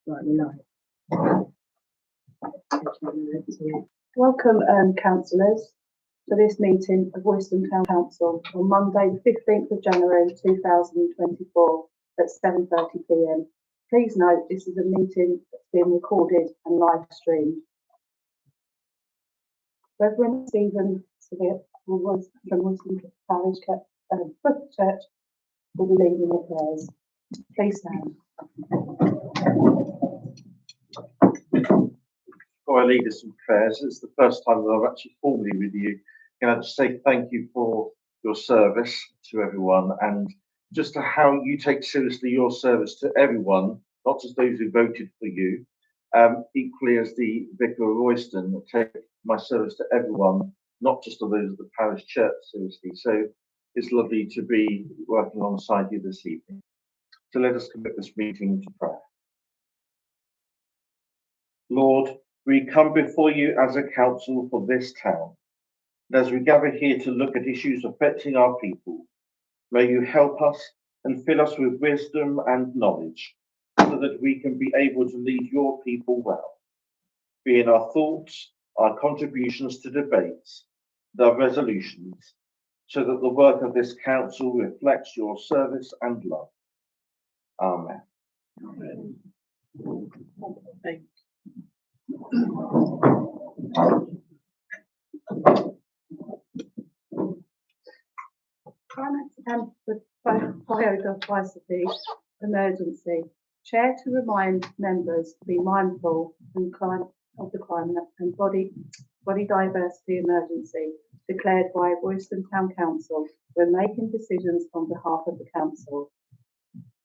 Right, we're live. Welcome, councillors, to this meeting of Royston Town Council on Monday, the 15th of January 2024 at 7:30 p.m. Please note this is a meeting that's being recorded and live streamed. Reverend Stephen Seville from Royston Parish Church will be leading the prayers. Please stand. Before I lead us in prayers, it's the first time that I'm actually formally with you. Can I just say thank you for your service to everyone, and just to how you take seriously your service to everyone, not just those who voted for you. Equally as the Vicar of Royston, take my service to everyone, not just to those of the parish church seriously. So it's lovely to be working alongside you this evening. So let us commit this meeting to prayer. Lord, we come before you as a council for this town. And as we gather here to look at issues affecting our people, may you help us and fill us with wisdom and knowledge so that we can be able to lead your people well, be in our thoughts, our contributions to debates, and our resolutions, so that the work of this council reflects your service and love. Amen. Amen. Finance and biodiversity emergency. Chair to remind members to be mindful of the climate and body diversity emergency declared by Royston Town Council when making decisions on behalf of the council.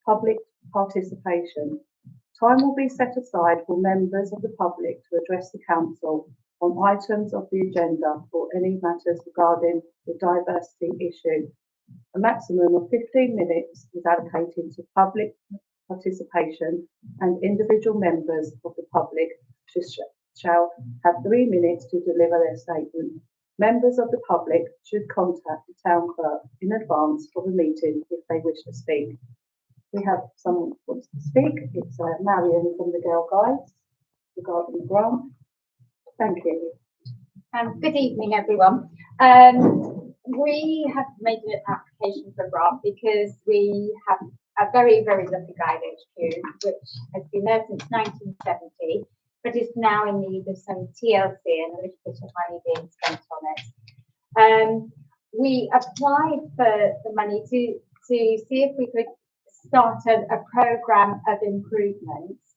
Public participation. Time will be set aside for members of the public to address the council on items of the agenda or any matters regarding the diversity issue. A maximum of 15 minutes is allocated to public participation, and individual members of the public shall have 3 minutes to deliver their statement. Members of the public should contact the town clerk in advance of the meeting if they wish to speak. We have someone who wants to speak. It's Marion from the Girl Guides regarding the grant. Thank you. Good evening, everyone. We have made an application for a grant because we have a very, very lovely guide HQ, which has been there since 1970, but is now in need of some TLC and a little bit of money being spent on it. We applied for the money to see if we could start a programme of improvements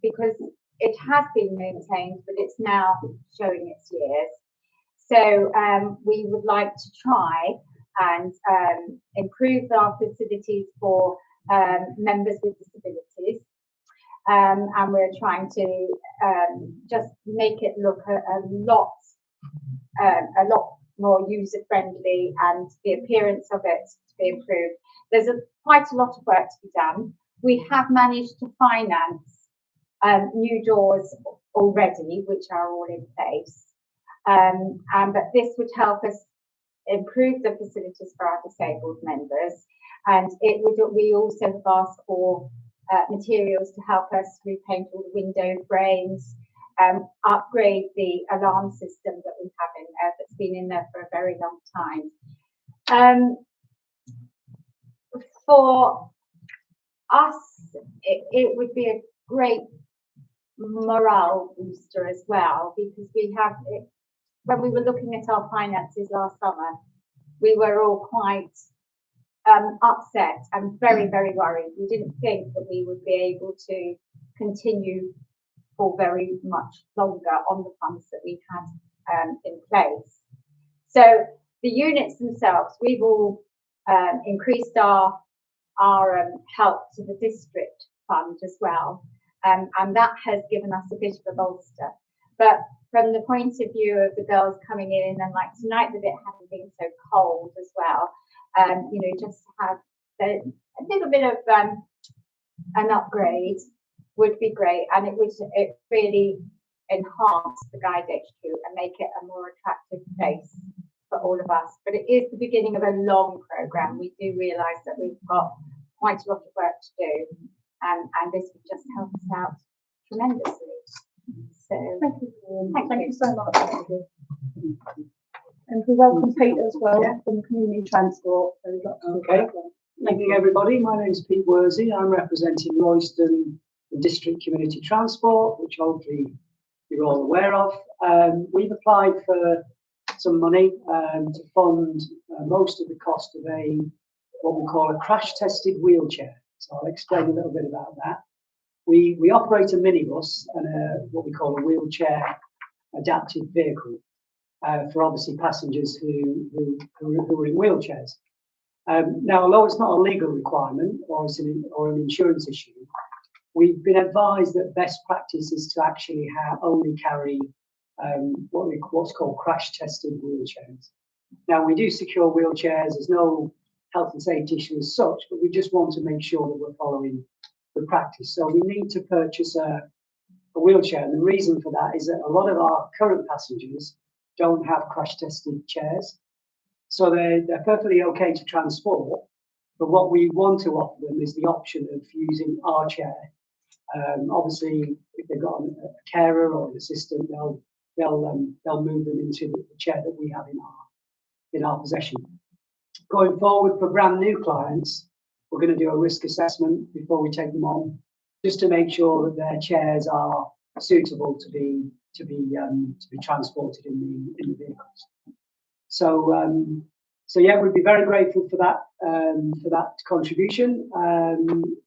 because it has been maintained, but it's now showing its years. So we would like to try and improve our facilities for members with disabilities, and we're trying to just make it look a lot more user friendly, and the appearance of it to be improved. There's quite a lot of work to be done. We have managed to finance new doors already, which are all in place. But this would help us improve the facilities for our disabled members, and we also have asked for materials to help us repaint all the window frames, upgrade the alarm system that we have in there that's been in there for a very long time. For us, it would be a great morale booster as well, because when we were looking at our finances last summer, we were all quite upset and very, very worried. We didn't think that we would be able to continue for very much longer on the funds that we had in place. So the units themselves, we've all increased our help to the district fund as well, and that has given us a bit of a bolster. But from the point of view of the girls coming in, and like tonight with it having been so cold as well, just to have a little bit of an upgrade would be great, and it really enhance the Guide HQ and make it a more attractive place for all of us. But it is the beginning of a long programme. We do realise that we've got quite a lot of work to do, and this would just help us out tremendously. So Thank you so much. And we welcome Pete as well from Community Transport. So we'd like to Okay. Thank you, everybody. My name is Pete Worsey. I'm representing Royston District Community Transport, which hopefully you're all aware of. We've applied for some money to fund most of the cost of what we call a crash-tested wheelchair. So I'll explain a little bit about that. We operate a minibus and what we call a wheelchair adapted vehicle for obviously passengers who are in wheelchairs. Now, although it's not a legal requirement or an insurance issue, we've been advised that best practice is to actually only carry what's called crash-tested wheelchairs. Now, we do secure wheelchairs. There's no health and safety issue as such, but we just want to make sure that we're following the practice. So we need to purchase a wheelchair. And the reason for that is that a lot of our current passengers don't have crash-tested chairs. So they're perfectly okay to transport, but what we want to offer them is the option of using our chair. Obviously, if they've got a carer or an assistant, they'll move them into the chair that we have in our possession. Going forward, for brand new clients, we're going to do a risk assessment before we take them on, just to make sure that their chairs are suitable to be transported in the vehicles. So yeah, we'd be very grateful for that contribution.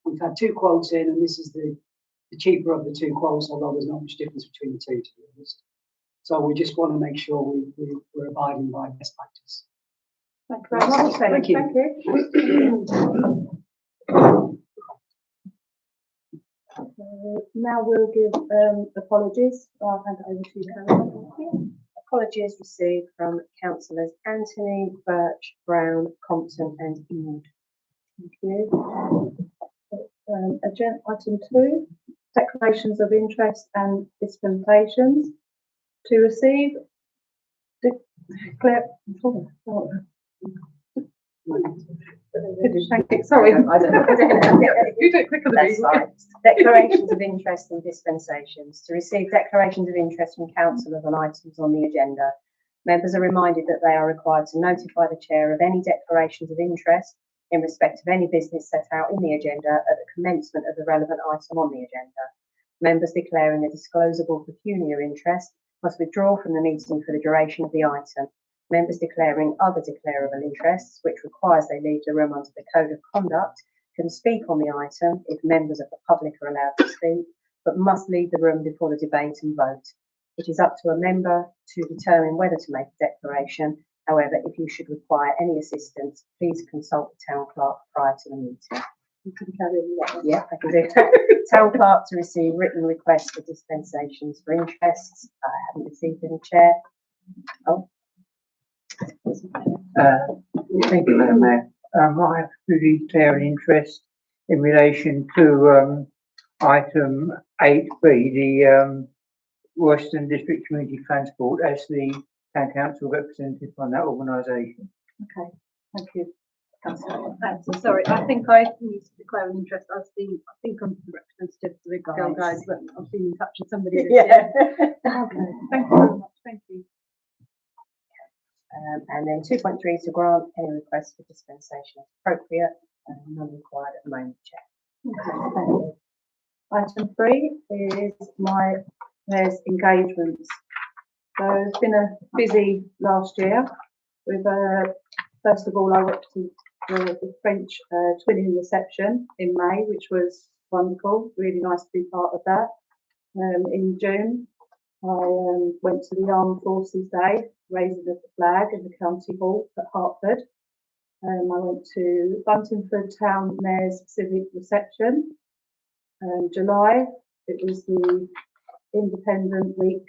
We've had 2 quotes in, and this is the cheaper of the 2 quotes, although there's not much difference between the 2, to be honest. So we just want to make sure we're abiding by best practice. Thank you very much. Thank you. Now we'll give apologies. I'll hand it over to you, Caroline. Thank you. Apologies received from councillors Anthony, Birch, Brown, Compton and Ewald. Thank you. Agenda item 2, declarations of interest and dispensations. To receive, declare. Sorry, I don't know. You do it quicker than me. That's fine. Declarations of interest and dispensations. To receive declarations of interest from councillors on items on the agenda, members are reminded that they are required to notify the chair of any declarations of interest in respect of any business set out in the agenda at the commencement of the relevant item on the agenda. Members declaring a disclosable pecuniary interest must withdraw from the meeting for the duration of the item. Members declaring other declarable interests, which requires they leave the room under the Code of Conduct, can speak on the item if members of the public are allowed to speak, but must leave the room before the debate and vote. It is up to a member to determine whether to make a declaration. However, if you should require any assistance, please consult the town clerk prior to the meeting. You can carry on that one. Yeah, I can do. Town clerk to receive written requests for dispensations for interests. I haven't received any, Chair. Oh. Thank you, Madam Mayor. I have to declare an interest in relation to item 8B, the Royston District Community Transport, as the Town Council representative on that organisation. Okay, thank you. Councillor, sorry, I think I need to declare an interest. I think I'm the representative for the Girl Guides, but I've been in touch with somebody. Yeah. Okay, thank you very much. Thank you. And then 2.3 to grant any requests for dispensation appropriate and none required at the moment, Chair. Okay, thank you. Item 3 is my mayor's engagements. So it's been a busy last year with first of all I went to the French twinning reception in May, which was wonderful, really nice to be part of that. In June I went to the Armed Forces Day, raising of the flag in the County Hall at Hertford. I went to Buntingford Town Mayor's Civic Reception. July, it was the Independent Week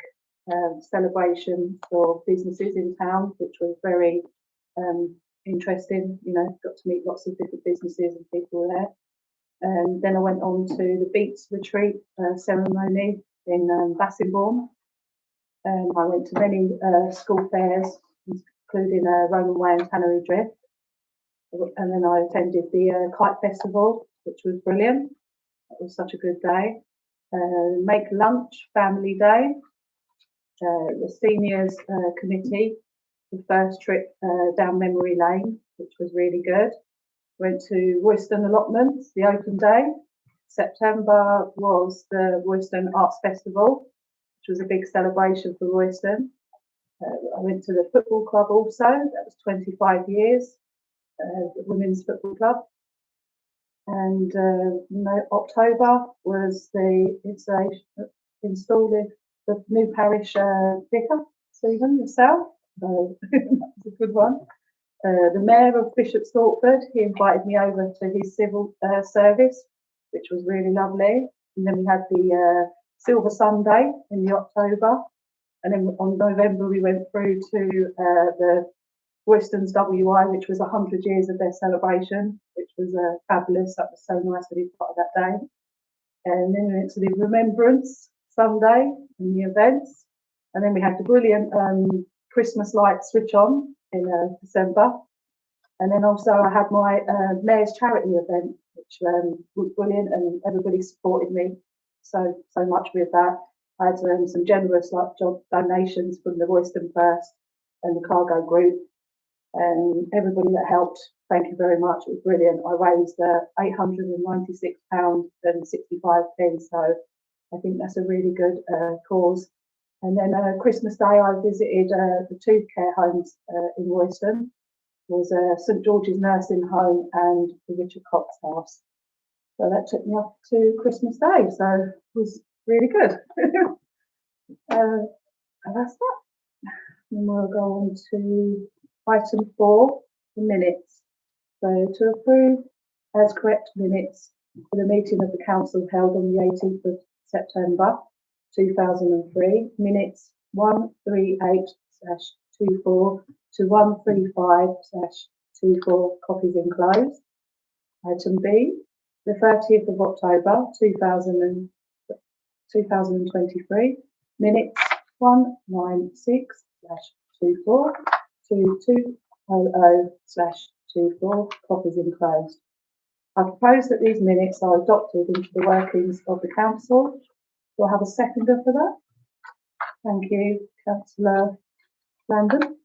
celebration for businesses in town, which was very interesting. You know, got to meet lots of different businesses and people there. Then I went on to the Beats Retreat ceremony in Bassingbourne. I went to many school fairs, including Roman Way and Tannery Drift. And then I attended the Kite Festival, which was brilliant. It was such a good day. Make lunch family day. The seniors committee, the first trip down memory lane, which was really good. Went to Royston allotments, the open day. September was the Royston Arts Festival, which was a big celebration for Royston. I went to the football club also, that was 25 years, the women's football club. And October was the installing the new parish vicar, Stephen, yourself. So that's a good one. The Mayor of Bishop Stortford, he invited me over to his civil service, which was really lovely. And then we had the Silver Sunday in the October. And then on November, we went through to the Royston's WI, which was 100 years of their celebration, which was fabulous. That was so nice to be part of that day. And then we went to the Remembrance Sunday and the events. And then we had the brilliant Christmas light switch on in December. And then also I had my Mayor's charity event, which was brilliant, and everybody supported me so much with that. I had some generous job donations from the Royston First and the Cargo Group, and everybody that helped. Thank you very much. It was brilliant. I raised £896 and 65p, so I think that's a really good cause. And then Christmas Day, I visited the two care homes in Royston. There was St George's Nursing Home and the Richard Cox House. So that took me up to Christmas Day, so it was really good. And that's that. And we'll go on to item 4, the minutes. So to approve as correct minutes for the meeting of the council held on the 18th of September 2003, minutes 138/24 to 135/24, copies enclosed. Item B, the 30th of October 2023, minutes 196/24 to 200/24, copies enclosed. I propose that these minutes are adopted into the workings of the council. Do I have a seconder for that? Thank you, Councillor Landon.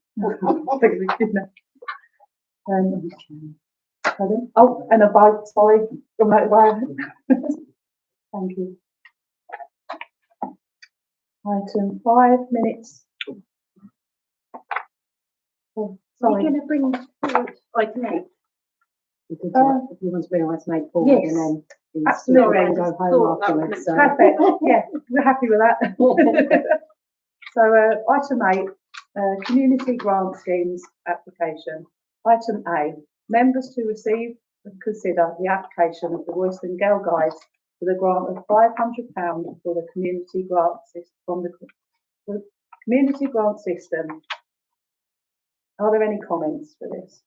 Oh, and a vote, sorry, from that way. Thank you. Item 5, minutes. Oh, sorry. Are you going to bring forward item 8? If you want to bring item 8 forward, Yes, and then absolutely. and go home afterwards. So. Perfect. Yeah, we're happy with that. So item 8, community grant schemes application. Item A, members to receive and consider the application of the Royston Girl Guides for the grant of £500 for the community grant system from the community grant system. Are there any comments for this?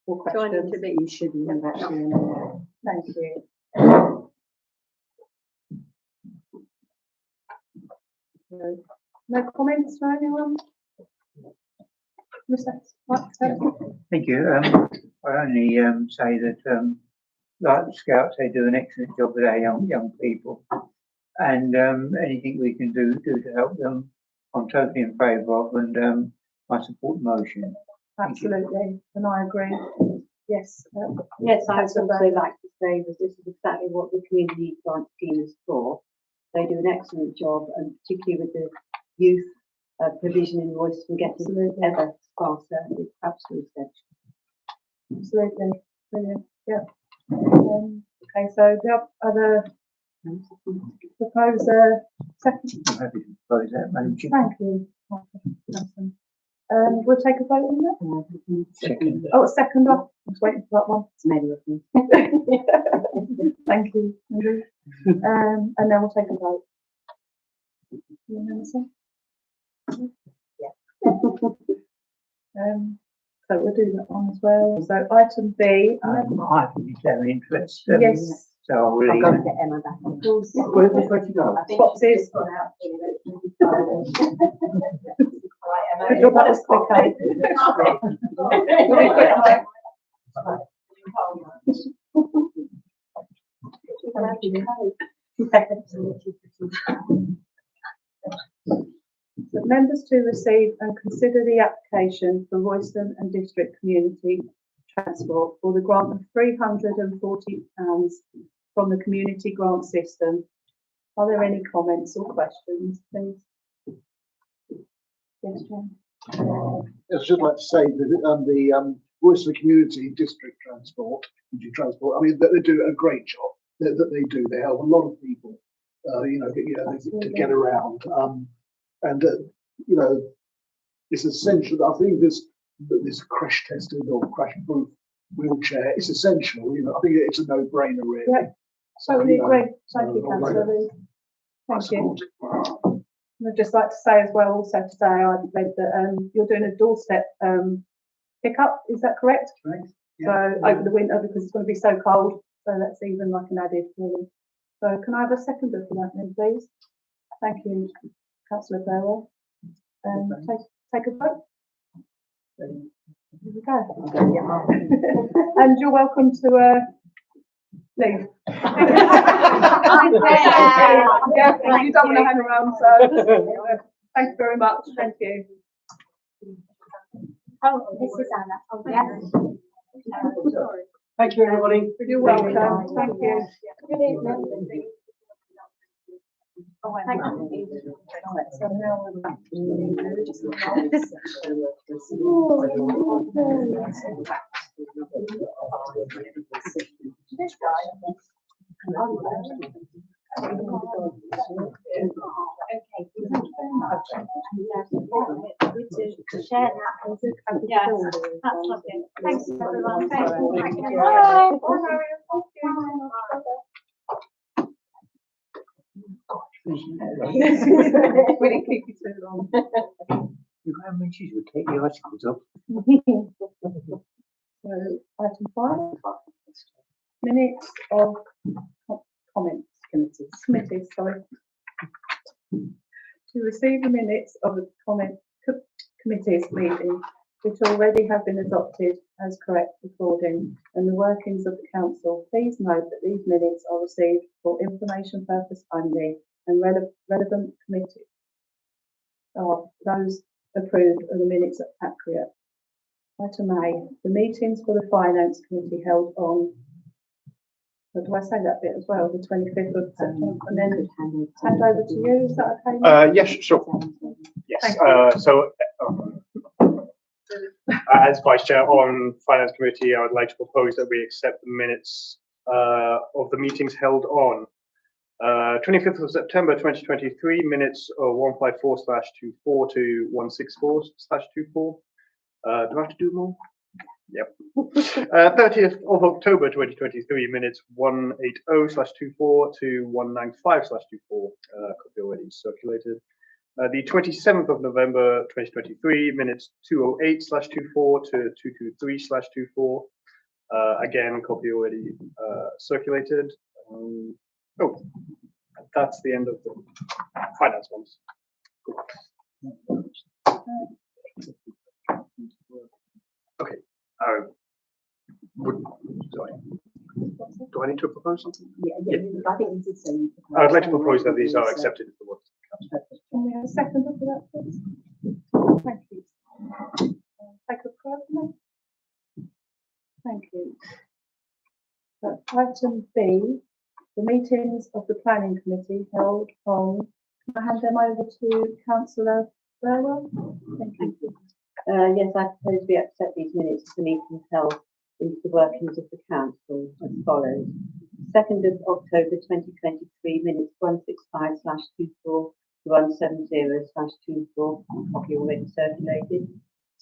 Or questions? that you shouldn't have actually. Thank you. No comments for anyone? Thank you. I only say that, like the Scouts, they do an excellent job with our young people, and anything we can do to help them, I'm totally in favour of, and I support the motion. Absolutely, and I agree. Yes. Yes, I'd also like to say that this is exactly what the community grant scheme is for. They do an excellent job, and particularly with the youth provision in Royston getting ever faster, it's absolutely essential. Absolutely, brilliant. Yeah. Okay, so the other proposer, second. I'm happy to propose that, Madam Chair. Thank you. We'll take a vote on that. Second. Oh, second off. I was waiting for that one. It's many of them. Thank you. Andrew. And then we'll take a vote. Yeah. So we'll do that one as well. So item B. I think it's their interest. Yes. So I'll I'll really. go and get Emma back on. Where's the 20 go? Boxes. Good job, that was quick, Thank you. The members to receive and consider the application for Royston and District Community Transport for the grant of £340 from the Community Grant System. Are there any comments or questions, please? Yes, John. I should like to say that the Royston Community District Transport, I mean, they do a great job. That they do. They help a lot of people, to get around. It's essential. I think this crash tested or crash proof wheelchair is essential. I think it's a no-brainer, really. Yeah, totally agree. Thank you, Councillor Lee. Thank you. I'd just like to say as well, also today I read that you're doing a doorstep pickup. Is that correct? Right. Yeah. So over the winter, because it's going to be so cold. So that's even like an added really. So can I have a seconder for that then, please? Thank you, Councillor Burwell. Take a vote. Here we go. And you're welcome to leave. Yeah, you don't want to hang around, so thank you very much. Thank you. Oh, this is Anna. Oh, yes. Sorry. Thank you, everybody. You're welcome. Thank you. Good evening. Oh, thank you. So now we're back To share that. Yes, that's lovely. Thanks everyone. Thank you. Bye. We didn't keep you too long. You have mentioned you would take the articles up. So item 5, minutes of committees, sorry. To receive the minutes of the committees meeting, which already have been adopted as correct recording and the workings of the council, please note that these minutes are received for information purpose only and relevant committee are those approved and the minutes are accurate. Item A, the meetings for the Finance Committee held on, do I say that bit as well, the 25th of September, and then hand over to you, is that okay? Yes, sure. Yes, as Vice Chair on Finance Committee, I would like to propose that we accept the minutes of the meetings held on 25th of September 2023, minutes of 154/24 to 164/24. Do I have to do more? Yep. 30th of October 2023, minutes 180/24 to 195/24. Copy already circulated. The 27th of November 2023, minutes 208/24 to 223/24. Again, copy already circulated. That's the end of the finance ones. Okay. Do I need to propose something? Yeah, I think you did say. I would like to propose that these are accepted for what. Can we have a seconder for that, please? Thank you. Take a question. Thank you. So, item B, the meetings of the Planning Committee held on, can I hand them over to Councillor Burwell? Thank you. Yes, I propose we accept these minutes of the meetings held into the workings of the council as follows. 2nd of October 2023, minutes 165/24 to 170/24, copy already circulated.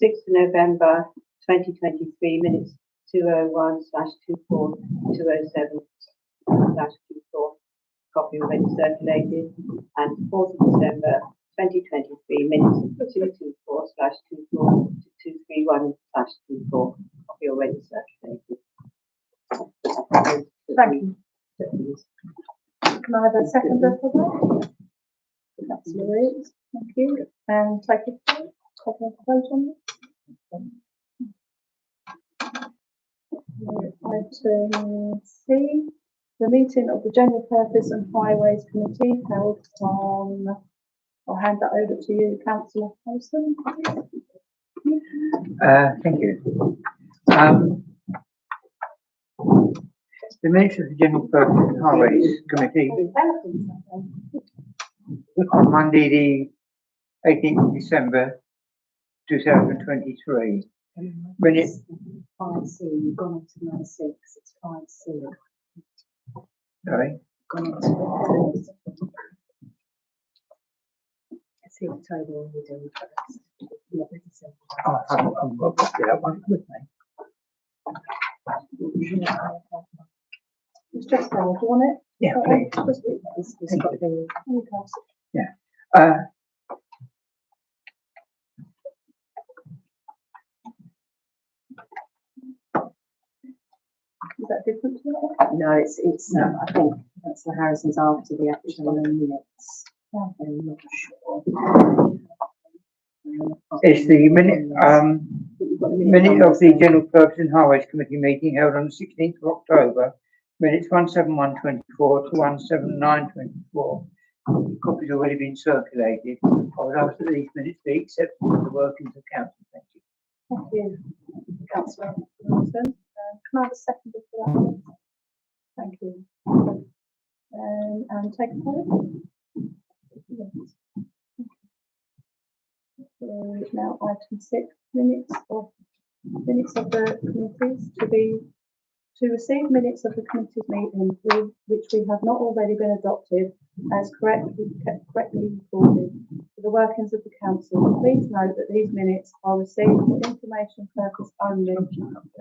6th of November 2023, minutes 201/24 to 207/24, copy already circulated. And 4th of December 2023, minutes 224/24 to 231/24, copy already circulated. Thank you. Can I have a seconder for that? That's Louise. Thank you. And take a vote on this. Item C, the meeting of the General Purpose and Highways Committee held on, I'll hand that over to you, Councillor Royston. Thank you. The minutes of the General Purpose and Highways Committee on Monday the 18th of December 2023. Minutes. 5C, you've gone on to number 6, it's 5C. Sorry. Gone on to let's see what table we're doing first. Oh, I haven't got that one with me. It's just there, do you want it? Yeah, please. It's got the Yeah. Is that different to that? no, it's I think that's the Harrison's after the actual minutes. I'm not sure. It's the minute of the General Purpose and Highways Committee meeting held on the 16th of October. Minutes 17124 to 17924. Copies already been circulated. I would ask that these minutes be accepted for the workings of council. Thank you. Thank you, Councillor Royston. Can I have a second for that? Thank you. And take a vote. Yes. So now item 6, minutes of the committees to receive minutes of the committees meeting which we have not already been adopted as correctly recorded for the workings of the council. Please note that these minutes are received for information purpose only,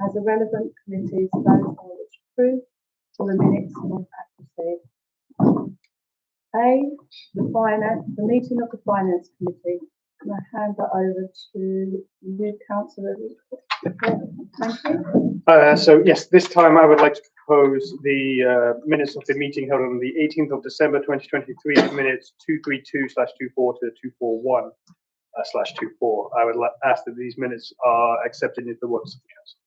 as the relevant committees, those are which approve for the minutes of accuracy. A, the meeting of the Finance Committee. Can I hand that over to you, Councillor? Thank you. So yes, this time I would like to propose the minutes of the meeting held on the 18th of December 2023, minutes 232/24 to 241/24. I would ask that these minutes are accepted into the works of the council.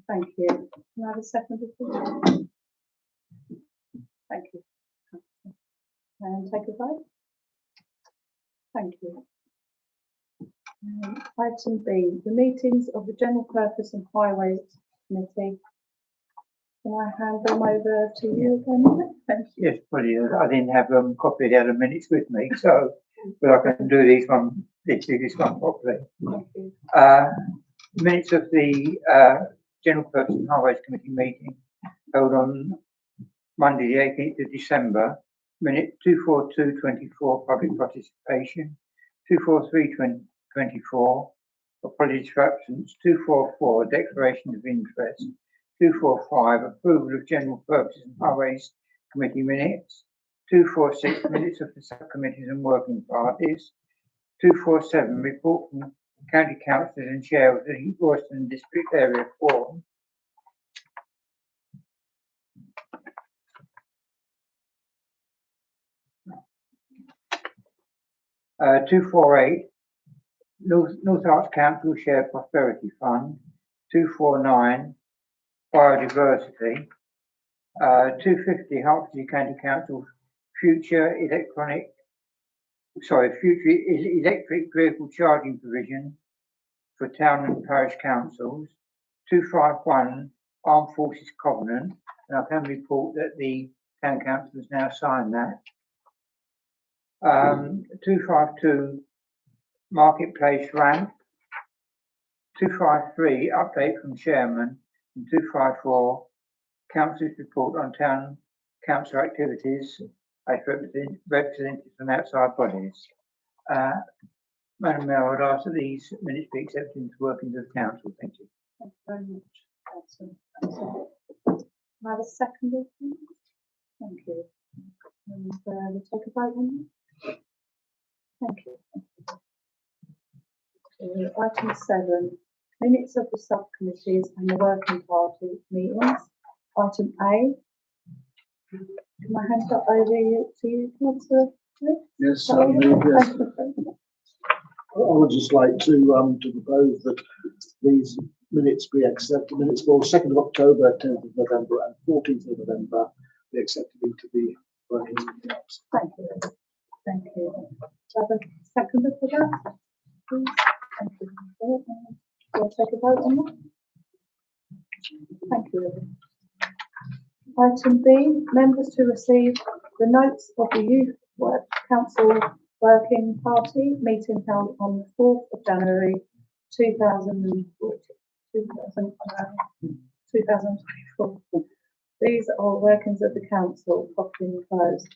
Thank you. Can I have a second? Thank you. And take a vote. Thank you. Item B, the meetings of the General Purpose and Highways Committee. Can I hand them over to you again? Thank you. Yes, brilliant. I didn't have copied out of minutes with me, so but I can do this one properly. Thank you. Minutes of the General Purpose and Highways Committee meeting held on Monday the 18th of December. Minute 24224, public participation. 24324, apologies for absence. 244, declaration of interest. 245, approval of General Purposes and Highways Committee minutes. 246, minutes of the subcommittees and working parties. 247, report from county councillors and chair of the Royston District Area Forum. 248, North Arts Council Share Prosperity Fund. 249, Biodiversity. 250, Hertfordshire County Council Future Electric Vehicle Charging Provision for Town and Parish Councils. 251, Armed Forces Covenant, and I can report that the Town Council has now signed that. 252, Marketplace Ramp. 253, update from Chairman. And 254, Council's report on Town Council activities as represented from outside bodies. Madam Mayor, I would ask that these minutes be accepted into workings of the Council. Thank you. Thank you very much, Councillor. Can I have a second, please? Thank you. And we'll take a vote on that. Thank you. Item 7, minutes of the subcommittees and the working party meetings. Item A. Can I hand that over to you, Councillor? Yes, I would just like to propose that these minutes be accepted. Minutes for 2nd of October, 10th of November and 14th of November be accepted into the workings of the council. Thank you. Thank you. Do I have a seconder for that? Please. Thank you. We'll take a vote on that. Thank you. Item B, members to receive the notes of the Youth Council Working Party meeting held on the 4th of January 2024. These are workings of the council, properly enclosed.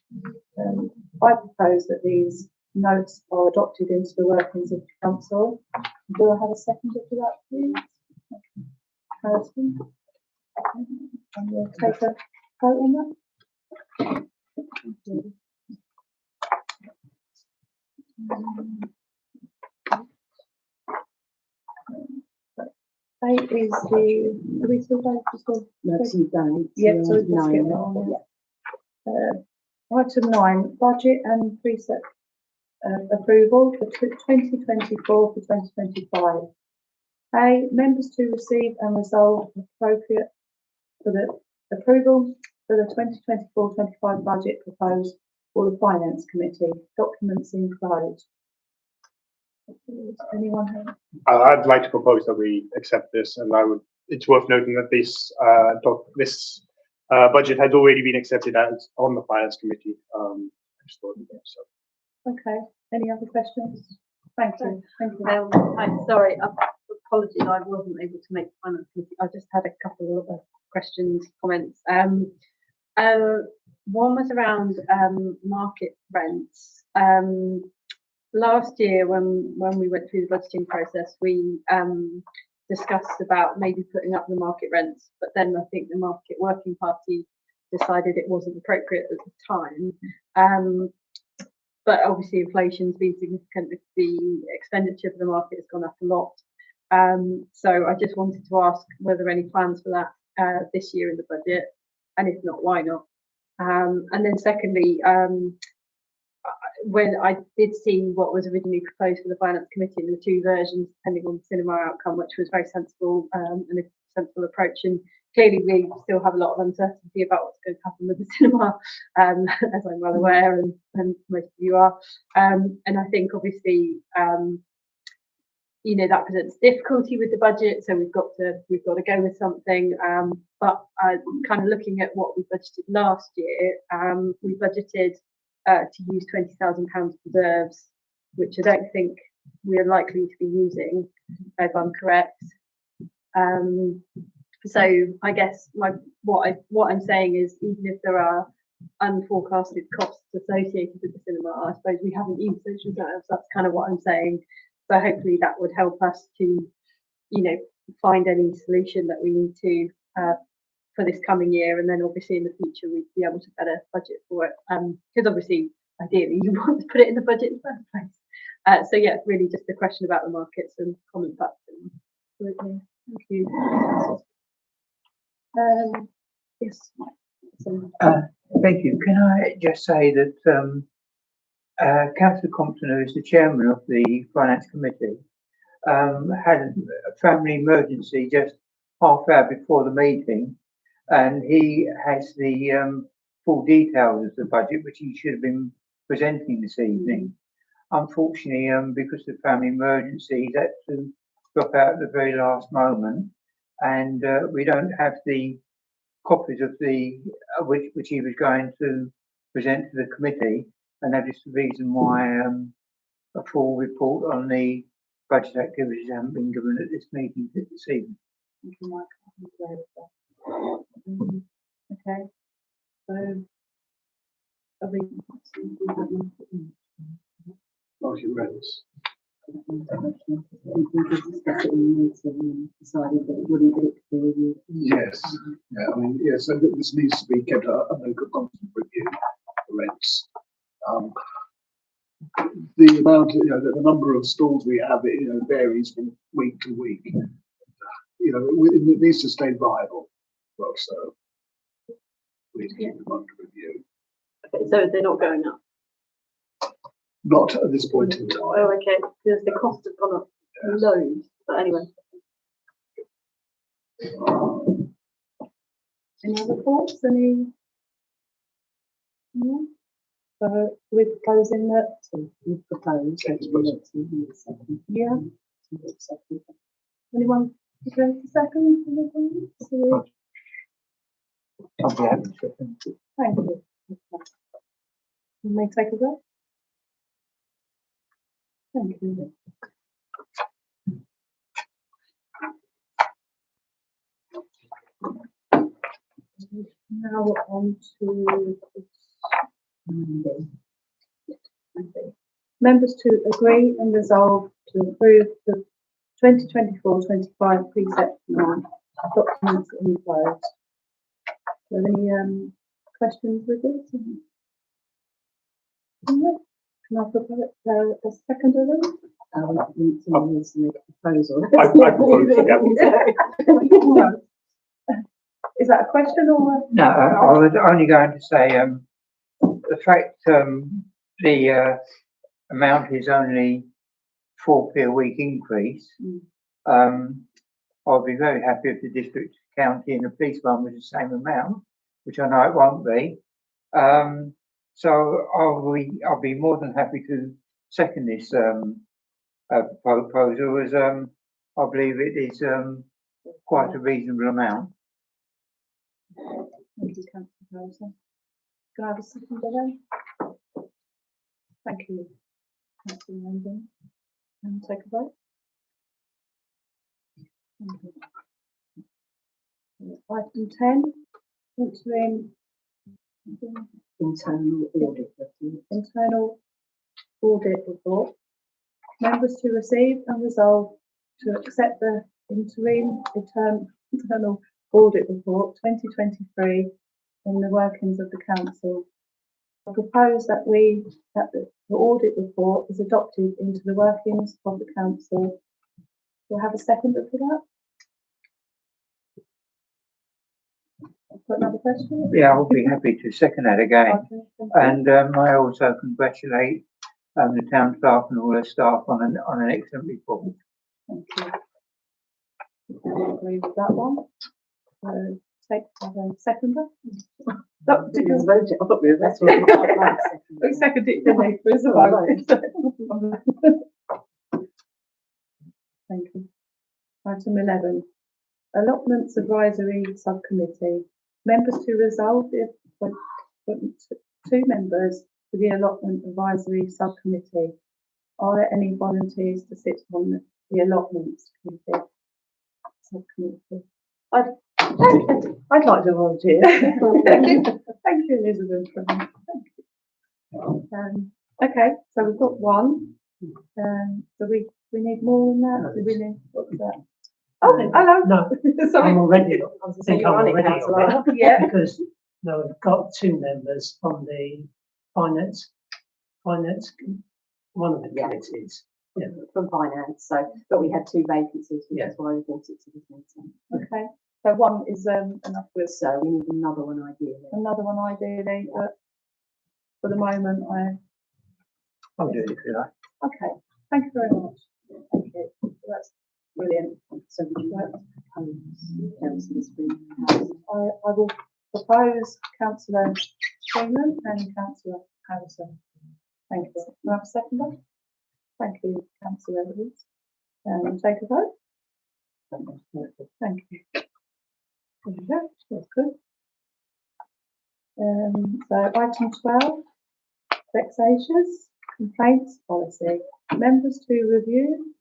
I propose that these notes are adopted into the workings of the council. Do I have a seconder for that, please? Harrison. And we'll take a vote on that. Eight is the, do we still vote? Yeah, so we can skip that one. Item 9, budget and preset approval for 2024 to 2025. A, members to receive and resolve appropriate for the approval for the 2024-25 budget proposed for the Finance Committee. Documents enclosed. Anyone have? I'd like to propose that we accept this, and it's worth noting that this budget has already been accepted on the Finance Committee. Okay. Any other questions? Thank you. Thank you. I'm sorry, apologies, I wasn't able to make the finance committee. I just had a couple of questions, comments. One was around market rents. Last year, when we went through the budgeting process, we discussed about maybe putting up the market rents, but then I think the Market Working Party decided it wasn't appropriate at the time. But obviously inflation's been significant, the expenditure for the market has gone up a lot. So I just wanted to ask were there any plans for that this year in the budget, and if not, why not? And then secondly, when I did see what was originally proposed for the Finance Committee in the two versions, depending on the cinema outcome, which was very sensible and a sensible approach. And clearly, we still have a lot of uncertainty about what's going to happen with the cinema, as I'm well aware, and most of you are. And I think, obviously, that presents difficulty with the budget, so we've got to go with something. But kind of looking at what we budgeted last year, we budgeted to use £20,000 reserves, which I don't think we're likely to be using, if I'm correct. So I guess what I'm saying is, even if there are unforecasted costs associated with the cinema, I suppose we haven't used those reserves. That's kind of what I'm saying. So hopefully that would help us to, find any solution that we need to for this coming year, and then obviously in the future we'd be able to better budget for it. Because obviously, ideally, you want to put it in the budget in the first place. So yeah, really just a question about the markets and comment back to them. Thank you. Yes. Thank you. Can I just say that Councillor Compton, who is the chairman of the Finance Committee, had a family emergency just half hour before the meeting, and he has the full details of the budget, which he should have been presenting this evening. Unfortunately, because of the family emergency, he had to drop out at the very last moment, and we don't have the copies of the which he was going to present to the committee, and that is the reason why a full report on the budget activities haven't been given at this meeting this evening. Okay. So, Market rents. Yes. Yeah, so this needs to be kept under constant review, the rents. The amount, the number of stalls we have, varies from week to week. It needs to stay viable. Well, so we need to keep them under review. Okay, so they're not going up? Not at this point in time. Oh, okay, because the cost has gone up loads. But anyway. any other thoughts? Any Yeah. So we're proposing that, You propose. yeah, anyone propose the second? So, I'll be happy to second. thank you. You may take a vote. Thank you. Now on to members to agree and resolve to approve the 2024-25 precept plan documents enclosed. Are there any questions with this? No? Can I propose a second of them? Someone needs to make a proposal. I propose, yeah. Is that a question or? No, I was only going to say, the fact, the, amount is only 4p a week increase. I'll be very happy if the district, county and the police one was the same amount, which I know it won't be. So I'll be more than happy to second this, proposal as, I believe it is, quite a reasonable amount. Thank you, Councillor Harrison. Can I have a second of them? Thank you, Councillor London. And take a vote. Thank you. Item 10, interim internal audit report. Members to receive and resolve to accept the interim internal audit report 2023 in the workings of the council. I propose that the audit report is adopted into the workings of the council. Do I have a seconder for that? I've got another question. Yeah, I'll be happy to second that again. Okay, thank you. And I also congratulate the town staff and all their staff on an excellent report. Thank you. I agree with that one. So take a seconder. I thought we were That's right. We seconded it, didn't we? For the vote. Thank you. Item 11. Allotments Advisory Subcommittee. Members to resolve the appointment of 2 members to the Allotment Advisory Subcommittee. Are there any volunteers to sit on the Allotments Committee? Subcommittee. I'd like to volunteer. Thank you, Elizabeth. Thank you. Okay, so we've got one. So we need more than that. Do we need, what's that? Oh, hello. No, Sorry. I'm already, I think I'm already on it. Yeah. Because, no, we've got 2 members on the finance, one of the committees. Yeah. From finance, so, but we had 2 vacancies, which Yeah. is why we brought it to this meeting. Okay, so one is enough for us. So we need another one ideally. Another one ideally, but for the moment, I'll do it if you like. okay. Thank you very much. Thank you. That's brilliant. So would you like to propose councillors I will propose Councillor Freeman and Councillor Harrison. Thank you. Can I have a seconder? Thank you, Councillor Reeves. Take a vote. Thank you. There you go. That's good. So item 12, vexatious complaints policy. Members to review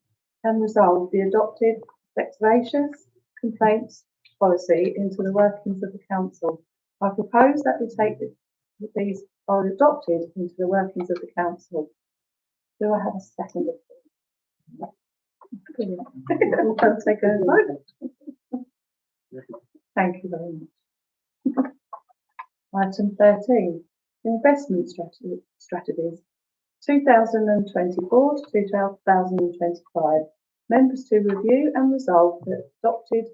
and resolve the adopted vexatious complaints policy into the workings of the council. I propose that we take that these are adopted into the workings of the council. Do I have a second? Brilliant. We'll take a vote. Thank you very much. Item 13, investment strategies. 2024 to 2025. Members to review and resolve the adopted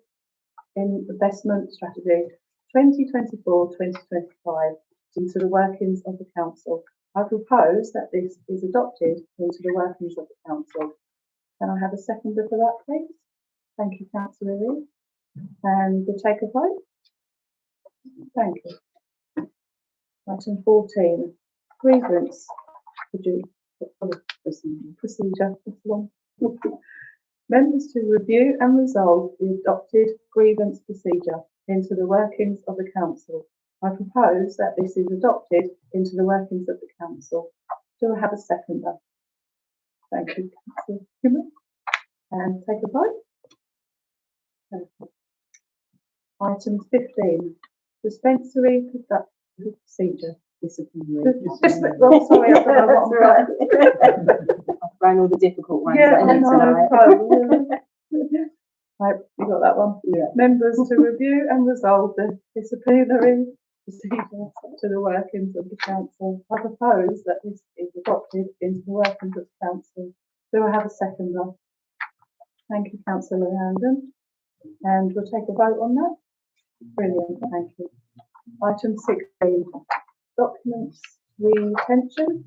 investment strategy 2024-2025 into the workings of the council. I propose that this is adopted into the workings of the council. Can I have a seconder for that, please? Thank you, Councillor Reid. And we'll take a vote. Thank you. Item 14, grievance procedure. That's long. Members to review and resolve the adopted grievance procedure into the workings of the council. I propose that this is adopted into the workings of the council. Do I have a seconder? Thank you, Councillor Kimmel. And take a vote. Item 15, dispensary procedure. Well, sorry, I don't know what I'm I've thrown all the difficult ones Yeah, at I you know. tonight. Right, you got that one? Yeah. Members to review and resolve the disciplinary procedure to the workings of the council. I propose that this is adopted into the workings of the council. Do I have a seconder? Thank you, Councillor Randon. And we'll take a vote on that. Brilliant, thank you. Item 16, documents retention.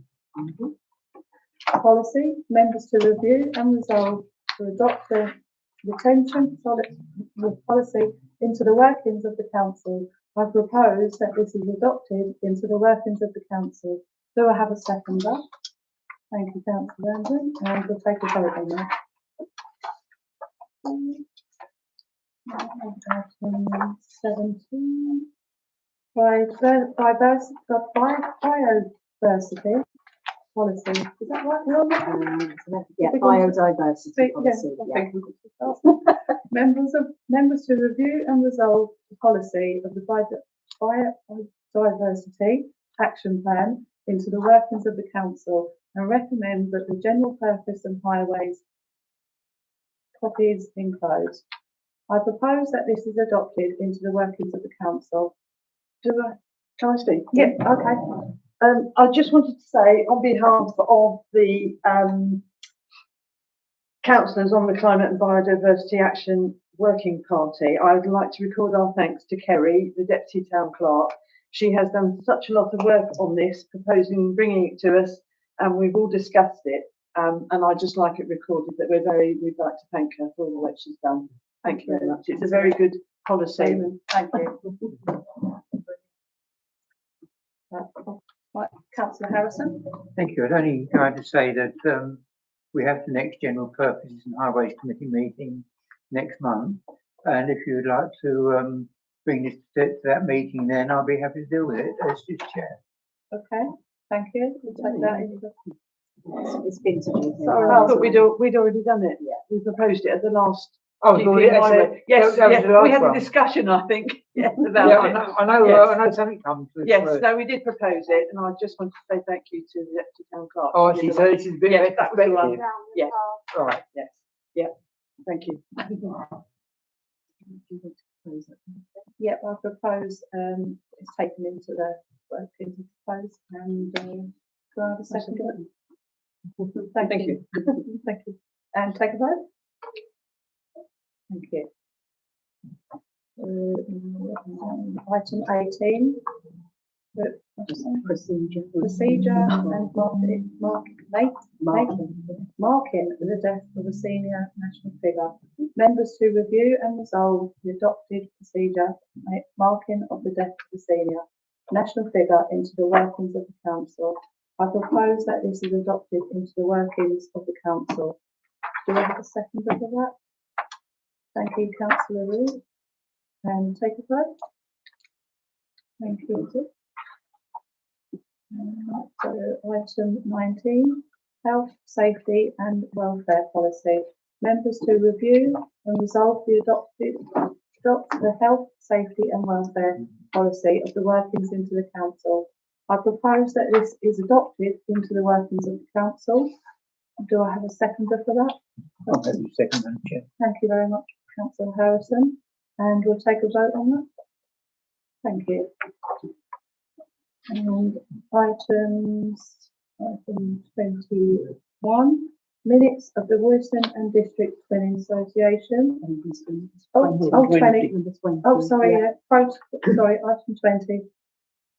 Policy, members to review and resolve to adopt the retention policy into the workings of the council. I propose that this is adopted into the workings of the council. Do I have a seconder? Thank you, Councillor Randon, and we'll take a vote on that. Item 17. Biodiversity policy. Is that right? Yeah, biodiversity policy. I Yeah. think we could start. Members to review and resolve the policy of the biodiversity action plan into the workings of the council and recommend that the general purpose and highways copies enclosed. I propose that this is adopted into the workings of the council. Can I speak? Yeah, okay. I just wanted to say on behalf of the councillors on the Climate and Biodiversity Action Working Party, I would like to record our thanks to Kerry, the Deputy Town Clerk. She has done such a lot of work on this, proposing bringing it to us, and we've all discussed it. And I'd just like it recorded that we'd like to thank her for all the work she's done. Thank you very much. It's a very good policy. Thank you. Right, Councillor Harrison. Thank you. I'd only like to say that we have the next General Purposes and Highways Committee meeting next month. And if you would like to bring this to that meeting, then I'll be happy to deal with it as just chair. Okay, thank you. We'll take that into It's been to you. Sorry, I thought we'd already done it. Yeah, we proposed it at the last. Oh, Yes, that was the last we had one. a discussion, I think. Yeah, about Yeah, it. I know. Yes. I know something comes. Yes, no, we did propose it, and I just want to say thank you to the Deputy Town Clerk. Oh, I see. So this is a bit Yes, that was the one. retrospective. Yes. Right. Yes, yeah, thank you. Yep, I propose it's taken into the work into proposed and do I have a second? Thank you. Thank you. And take a vote. Thank you. Item 18. Procedure and marking the death of a senior national figure. Members to review and resolve the adopted procedure marking of the death of the senior national figure into the workings of the council. I propose that this is adopted into the workings of the council. Do I have a second for that? Thank you, Councillor Reid. And take a vote. Thank you. So item 19, health, safety and welfare policy. Members to review and resolve the adopt the health, safety and welfare policy of the workings into the council. I propose that this is adopted into the workings of the council. Do I have a seconder for that? I'll have you second, Madam Chair. Thank you very much, Councillor Harrison. And we'll take a vote on that. Thank you. And item 21, minutes of the Royston and District Planning Association. Oh, 20. Oh, sorry, yeah. Item 20.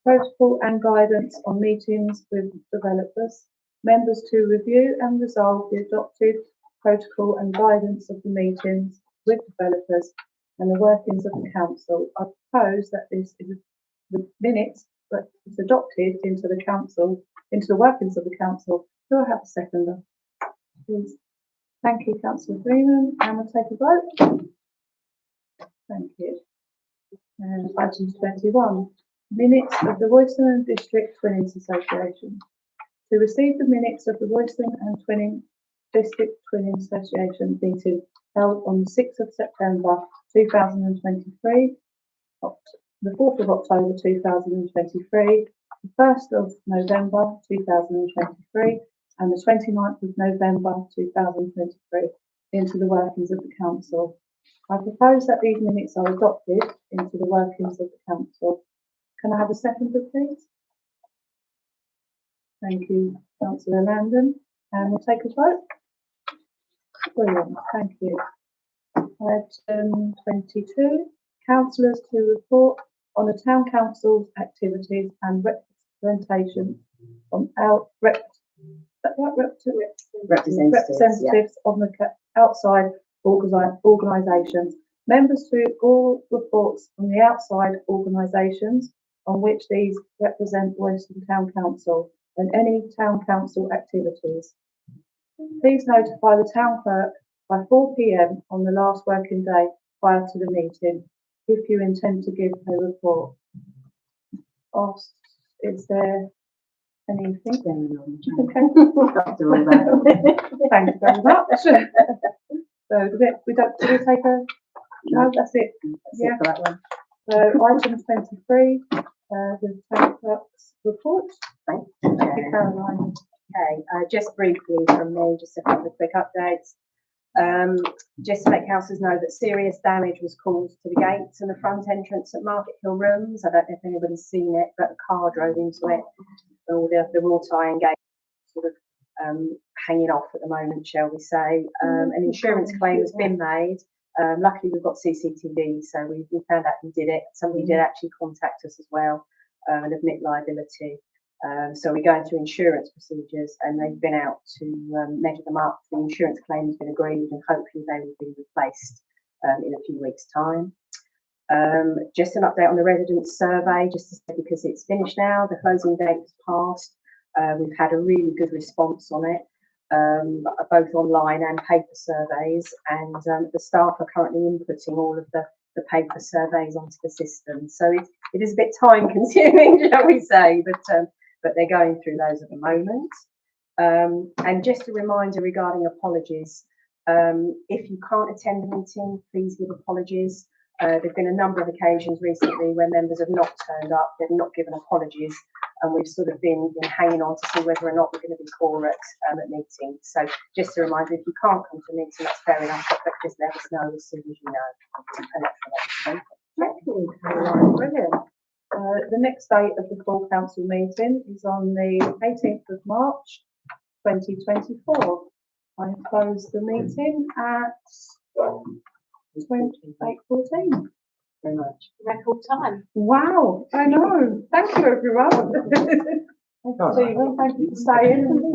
Protocol and guidance on meetings with developers. Members to review and resolve the adopted protocol and guidance of the meetings with developers and the workings of the council. I propose that this is the minutes is adopted into the council, into the workings of the council. Do I have a seconder? Please. Thank you, Councillor Freeman, and we'll take a vote. Thank you. And item 21, minutes of the Royston and District Twinnings Association. To receive the minutes of the Royston and District Twinning Association meeting held on the 6th of September 2023, the 4th of October 2023, the 1st of November 2023, and the 29th of November 2023 into the workings of the council. I propose that these minutes are adopted into the workings of the council. Can I have a seconder, please? Thank you, Councillor Landon, and we'll take a vote. Brilliant, thank you. Item 22, councillors to report on the town council's activities and representation on representatives on the outside organisations. Members to all reports from the outside organisations on which these represent Royston Town Council and any town council activities. Please notify the town clerk by 4 p.m. on the last working day prior to the meeting if you intend to give a report. Is there anything going on? Okay. After all that. Thank you very much. So do we take a, no, that's it. Yeah. That one. So item 23, the town clerk's report. Thank Thank you, Caroline. Okay, just briefly from me, just a couple of quick updates. Just to let councillors know that serious damage was caused to the gates and the front entrance at Market Hill Rooms. I don't know if anybody's seen it, but a car drove into it. All the wrought iron gates sort of hanging off at the moment, shall we say. An insurance claim has been made. Luckily, we've got CCTV, so we found out who did it. Somebody did actually contact us as well and admit liability. So we're going through insurance procedures, and they've been out to measure them up. The insurance claim has been agreed, and hopefully they will be replaced in a few weeks' time. Just an update on the residents' survey, just to say, because it's finished now, the closing date has passed. We've had a really good response on it, both online and paper surveys, and the staff are currently inputting all of the paper surveys onto the system. So it is a bit time consuming, shall we say, but they're going through those at the moment. And just a reminder regarding apologies. If you can't attend the meeting, please give apologies. There have been a number of occasions recently where members have not turned up, they've not given apologies, and we've sort of been hanging on to see whether or not we're going to be correct at meetings. So just a reminder, if you can't come to a meeting, that's fair enough, but just let us know as soon as you know. And that's Thank you, Caroline. Brilliant. The next date of the full council meeting is on the 18th of March 2024. I close the meeting at 8:14. Very much. Record time. Wow, I know. Thank you, everyone. Stephen, thank you for staying.